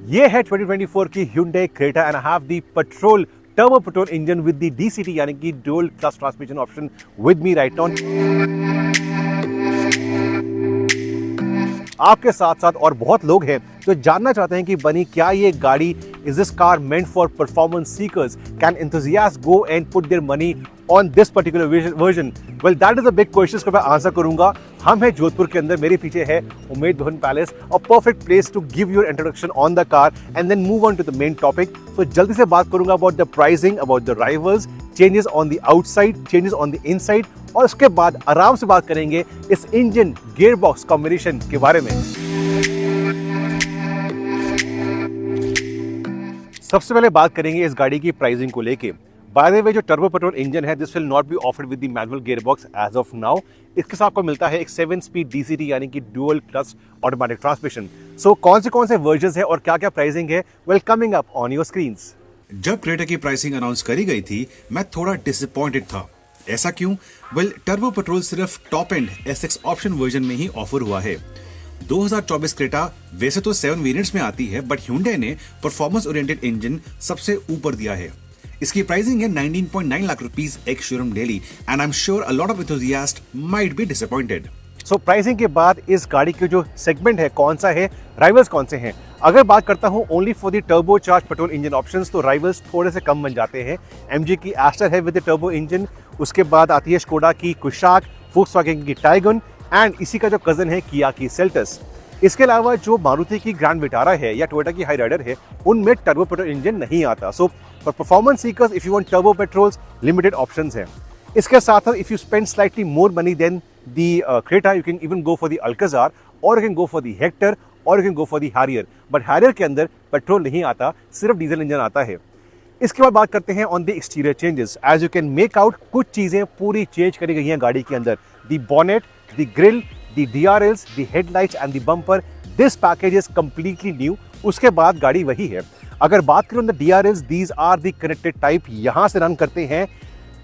ये है 2024 की Hyundai Creta and I have the petrol turbo petrol engine with the DCT यानी कि dual clutch transmission option with me right now. आपके साथ साथ और बहुत लोग हैं जो जानना चाहते हैं कि बनी क्या ये गाड़ी is this car meant for performance seekers, can enthusiast go and put their money on this particular version? Well that is a big question को मैं आंसर करूंगा. हम हैं जोधपुर के अंदर, मेरे पीछे है Umaid Bhawan palace, a perfect place to give your introduction on the car and then move on to the main topic. तो जल्दी से बात करूंगा about the pricing, about the rivals, changes on the outside, changes on the inside, और उसके बाद आराम से बात करेंगे इस इंजन गियर बॉक्स कॉम्बिनेशन के बारे में. सबसे पहले बात करेंगे इस गाड़ी की प्राइसिंग को लेके. बाय द वे, जो टर्बो पेट्रोल इंजन है this will not be offered with the manual gearbox as of now. इसके साथ आपको मिलता है एक 7 स्पीड DCT यानी कि डुअल क्लच ऑटोमेटिक ट्रांसमिशन. सो कौन से वर्जन्स है और क्या क्या प्राइसिंग है, well coming up on your screens. जब क्रेटा की प्राइसिंग अनाउंस करी गई थी मैं थोड़ा डिसअपॉइंटेड था. ऐसा क्यों? वेल, टर्बो पेट्रोल सिर्फ top end SX option version में ही ऑफर हुआ है. 2024 क्रेटा वैसे तो 7 वेरिएंट्स में आती है, बट Hyundai ने परफॉर्मेंस ओरिएंटेड इंजन सबसे ऊपर दिया है. इसकी प्राइसिंग है 19.9 lakh rupees ex showroom daily and I am sure a lot of enthusiast might be disappointed. So pricing के बाद इस गाड़ी के जो सेगमेंट है कौन सा है, राइवल्स कौन से हैं? अगर बात करता हूं only for the turbo charge petrol engine options, तो राइवल्स थोड़े से कम बन जाते हैं. MG की एस्टर है विद द टर्बो इंजन, उसके बाद आती है स्कोडा की कुशाक, वोक्सवैगन की टाइगन एंड इसी का जो कजन है किया की सेल्टस. इसके अलावा जो मारुति की ग्रैंड विटारा है या टोयोटा की हाई राइडर है, उनमें टर्बो पेट्रोल इंजन नहीं आता. So for performance seekers if you want turbo petrols, limited options हैं. इसके साथ साथ if you spend slightly more money than the Creta, you can even go for the Alcazar, और you can go for the Hector, और you can go for the Harrier. But Harrier के अंदर petrol नहीं आता, सिर्फ diesel engine आता है. इसके बाद बात करते हैं on the exterior changes. As you can make out, कुछ चीजें पूरी चेंज करी गई हैं गाड़ी के अंदर. The bonnet, the grill, the DRLs, the headlights and the bumper, this package is completely new. उसके बाद गाड़ी वही है. अगर बात करें the DRLs, these are the connected type, यहां से रन करते हैं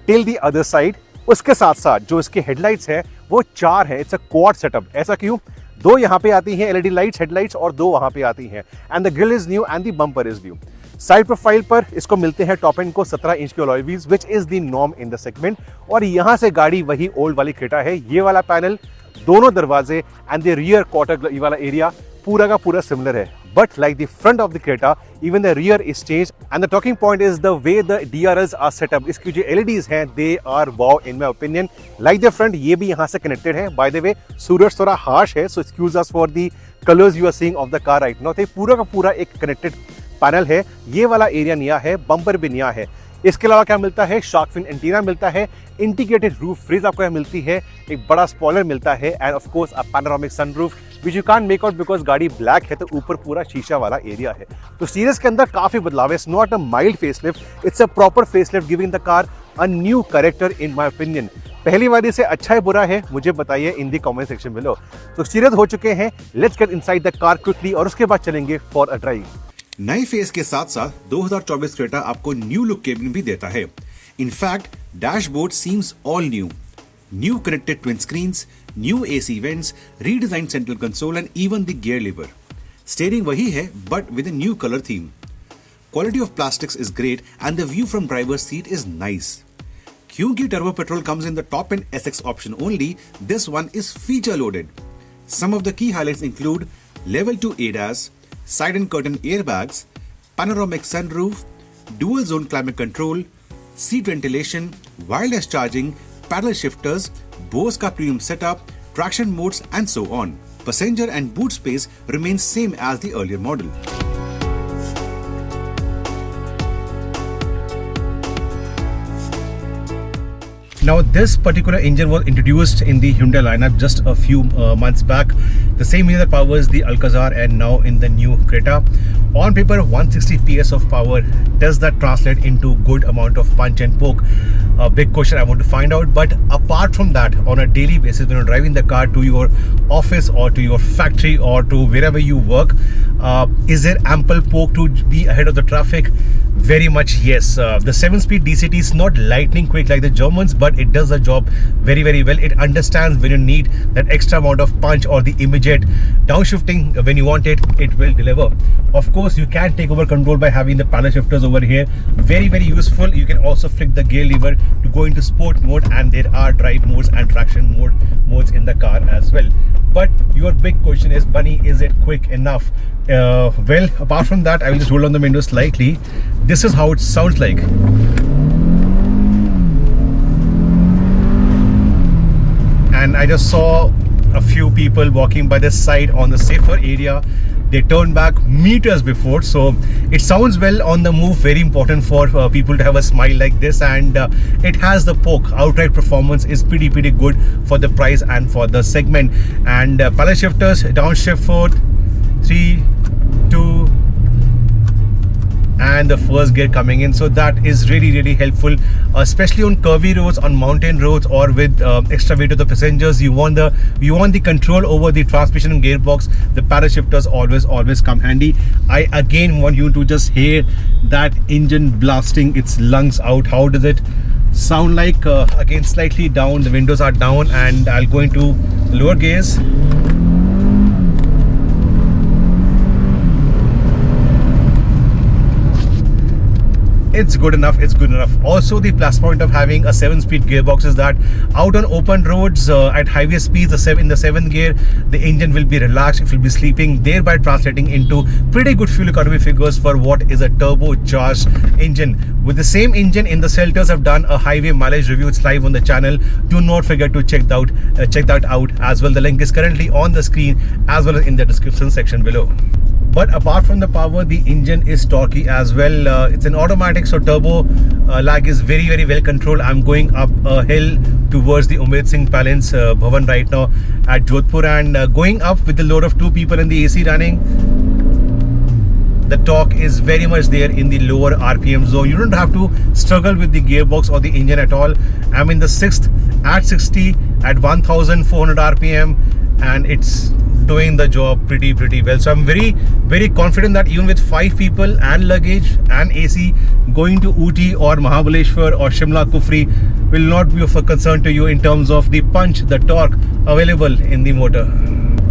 टिल द अदर साइड. उसके साथ साथ जो इसके हेडलाइट्स है वो 4 है. It's a quad setup. ऐसा क्यों? 2 यहाँ पे आती हैं LED लाइट्स, हेडलाइट्स, और 2 वहां पे आती हैं. And the grill is new and the bumper is new. Side profile पर इसको मिलते हैं टॉप एंड को 17 इंच के alloy wheels which is the norm in the segment. और यहां से गाड़ी वही ओल्ड वाली क्रेटा है. ये वाला पैनल, दोनों दरवाजे एंड द रियर क्वार्टर वाला एरिया पूरा का पूरा सिमिलर है. But like the front of the Creta, even the rear is changed and the talking point is the way the DRLs are set up. इसकी जो LEDs हैं they are wow in my opinion. Like the front, ये भी यहाँ से connected है. Bye the वे, सूरज थोड़ा harsh है, so excuse us for the colours you are seeing of the car right now. तो पूरा का पूरा एक कनेक्टेड पैनल है. ये वाला एरिया नया है, बम्पर भी नया है. इसके अलावा क्या मिलता है? शार्क फिन एंटीना मिलता है, इंटीग्रेटेड रूफ फ्रिज आपको यहाँ मिलती है, एक बड़ा स्पॉइलर मिलता है, end of course a panoramic sunroof which you can't make out because गाड़ी ब्लैक है, तो ऊपर पूरा शीशा वाला एरिया है. तो सीरीज के अंदर काफी बदलाव है. It's not a mild facelift, it's a proper facelift giving the car a new character in my opinion. पहली बारी से अच्छा है बुरा है, मुझे बताइए in the comment section below. तो सीरीज हो चुके हैं, let's get inside the car quickly और उसके बाद चलेंगे फॉर अ ड्राइव. नए फेस के साथ साथ 2024 क्रेटा आपको न्यू लुक केबिन भी देता है. In fact dashboard seems all new. New connected twin screens, new AC vents, redesign central console and even the gear lever. Steering वही है but with a new colour theme. Quality of plastics is great and the view from driver's seat is nice. क्योंकि turbo petrol comes in the top end SX option only, this one is feature loaded. Some of the key highlights include level 2 ADAS, side and curtain airbags, panoramic sunroof, dual zone climate control, seat ventilation, wireless charging, paddle shifters, Bose का premium setup, traction modes and so on. Passenger and boot space remains same as the earlier model. Now this particular engine was introduced in the Hyundai lineup just a few months back. The same engine that powers the Alcazar and now in the new Creta. On paper 160 PS of power. Does that translate into good amount of punch and poke? A big question I want to find out. But apart from that, on a daily basis when you're driving the car to your office or to your factory or to wherever you work, Is there ample poke to be ahead of the traffic? Very much yes. The 7-speed DCT is not lightning quick like the Germans, but it does the job very well. It understands when you need that extra amount of punch or the immediate downshifting when you want it, it will deliver. Of course, you can take over control by having the paddle shifters over here. Very useful. You can also flick the gear lever to go into sport mode, and there are drive modes and traction modes in the car as well. But your big question is, Bunny, is it quick enough? Well, apart from that, I will just roll on the window slightly. This is how it sounds like. And I just saw a few people walking by this side on the safer area. They turned back meters before, so it sounds well on the move. Very important for people to have a smile like this, and it has the poke. Outright performance is pretty good for the price and for the segment. And paddle shifters, downshift 4, 3, 2, and the first gear coming in, so that is really helpful, especially on curvy roads, on mountain roads, or with extra weight of the passengers. You want the control over the transmission and gearbox. The paddle shifters always come handy. I again want you to just hear that engine blasting its lungs out. How does it sound like? Again, slightly down, the windows are down, and I'll go into lower gears. It's good enough. Also, the plus point of having a 7-speed gearbox is that out on open roads at highway speeds, in the 7th gear, the engine will be relaxed, it will be sleeping, thereby translating into pretty good fuel economy figures for what is a turbocharged engine. With the same engine in the Selters, I've done a highway mileage review. It's live on the channel. Do not forget to check that out as well. The link is currently on the screen as well as in the description section below. But apart from the power, the engine is torquey as well. It's an automatic, so turbo lag is very well controlled. I'm going up a hill towards the Umed Singh Palace Bhavan right now at Jodhpur, and going up with the load of 2 people and the AC running. The torque is very much there in the lower RPM zone. You don't have to struggle with the gearbox or the engine at all. I'm in the 6th at 60 at 1400 RPM, and it's doing the job pretty well. So I'm very confident that even with 5 people and luggage and AC, going to Ooty or Mahabaleshwar or Shimla Kufri will not be of a concern to you in terms of the punch, the torque available in the motor.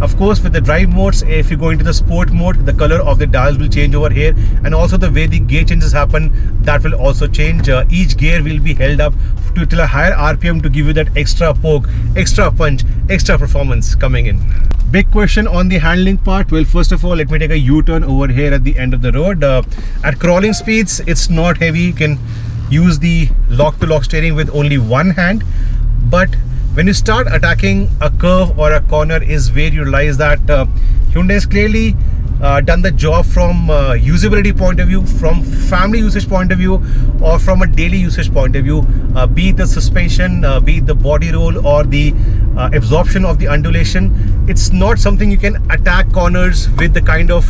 Of course, with the drive modes, if you go into the sport mode, the color of the dials will change over here, and also the way the gear changes happen, that will also change. Each gear will be held up till a higher RPM to give you that extra poke, extra punch, extra performance coming in. Big question on the handling part. Well, first of all, let me take a U-turn over here at the end of the road. At crawling speeds, it's not heavy. You can use the lock-to-lock steering with only one hand, but when you start attacking a curve or a corner is where you realize that Hyundai has clearly done the job from usability point of view, from family usage point of view, or from a daily usage point of view. Be it the suspension, be it the body roll, or the absorption of the undulation. It's not something you can attack corners with the kind of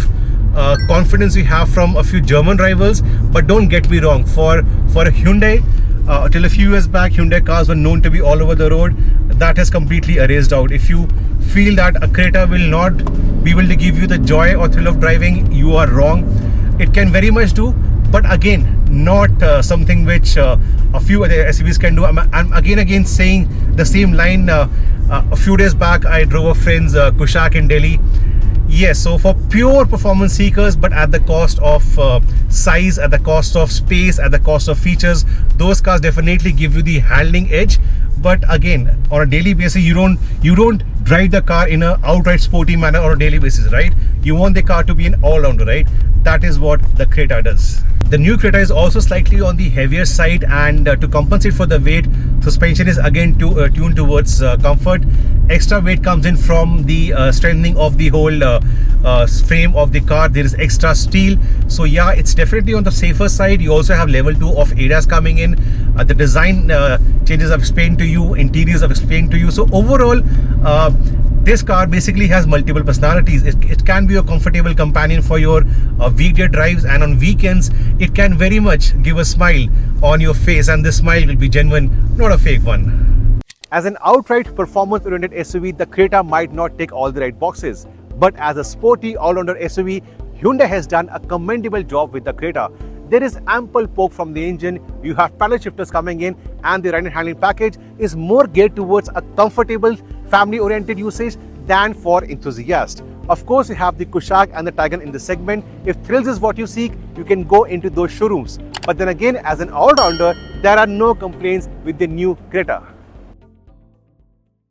confidence we have from a few German rivals. But don't get me wrong, for a Hyundai, till a few years back, Hyundai cars were known to be all over the road. That has completely erased out. If you feel that a Creta will not be able to give you the joy or thrill of driving, you are wrong. It can very much do, but again, not something which a few other SUVs can do. I'm again saying the same line. A few days back, I drove a friend's Kushaq in Delhi. Yes, so for pure performance seekers, but at the cost of size, at the cost of space, at the cost of features, those cars definitely give you the handling edge. But again, on a daily basis, you don't drive the car in a outright sporty manner on a daily basis, right? You want the car to be an all-rounder, right? That is what the Creta does. The new Creta is also slightly on the heavier side, and to compensate for the weight, suspension is again tuned towards comfort. Extra weight comes in from the strengthening of the whole frame of the car. There is extra steel, so yeah, it's definitely on the safer side. You also have level 2 of ADAS coming in. The design changes I've explained to you, interiors I've explained to you. So overall, this car basically has multiple personalities. It can be a comfortable companion for your weekday drives, and on weekends it can very much give a smile on your face, and this smile will be genuine, not a fake one. As an outright performance-oriented SUV, the Creta might not tick all the right boxes, but as a sporty all-rounder SUV, Hyundai has done a commendable job with the Creta. There is ample poke from the engine, you have paddle shifters coming in, and the ride and handling package is more geared towards a comfortable, family-oriented usage than for enthusiasts. Of course, you have the Kushaq and the Taycan in the segment. If thrills is what you seek, you can go into those showrooms. But then again, as an all-rounder, there are no complaints with the new Creta.